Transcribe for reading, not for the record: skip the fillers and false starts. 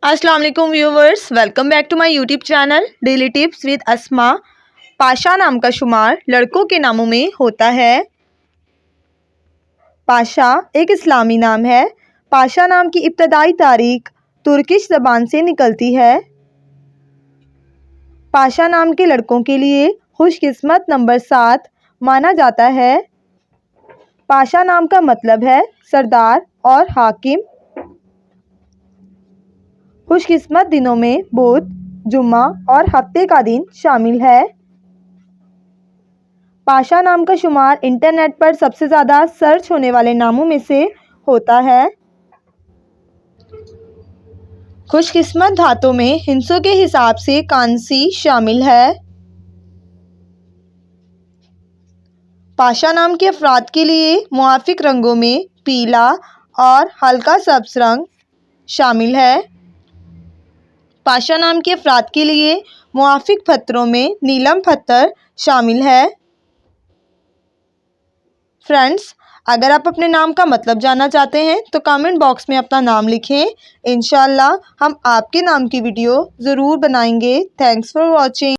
अस्सलाम वालेकुम viewers, welcome back to my YouTube channel daily tips with Asma. Pasha नाम का शुमार लड़कों के नामों में होता है। पाशा एक इस्लामी नाम है। पाशा नाम की इब्तदाई तारीख तुर्किश ज़बान से निकलती है। पाशा नाम के लड़कों के लिए खुशकिस्मत नंबर 7 माना जाता है। पाशा नाम का मतलब है सरदार और हाकिम। खुशकिस्मत दिनों में बुध, जुम्मा और हफ्ते का दिन शामिल है। पाशा नाम का शुमार इंटरनेट पर सबसे ज़्यादा सर्च होने वाले नामों में से होता है। खुशकिस्मत धातों में हिंसों के हिसाब से कांसी शामिल है। पाशा नाम के अफराद के लिए मुआफिक रंगों में पीला और हल्का सब्ज रंग शामिल है। पाशा नाम के अफराद के लिए मुआफिक पत्थरों में नीलम पत्थर शामिल है। फ्रेंड्स, अगर आप अपने नाम का मतलब जानना चाहते हैं तो कमेंट बॉक्स में अपना नाम लिखें। इंशाल्लाह हम आपके नाम की वीडियो ज़रूर बनाएंगे। Thanks for watching.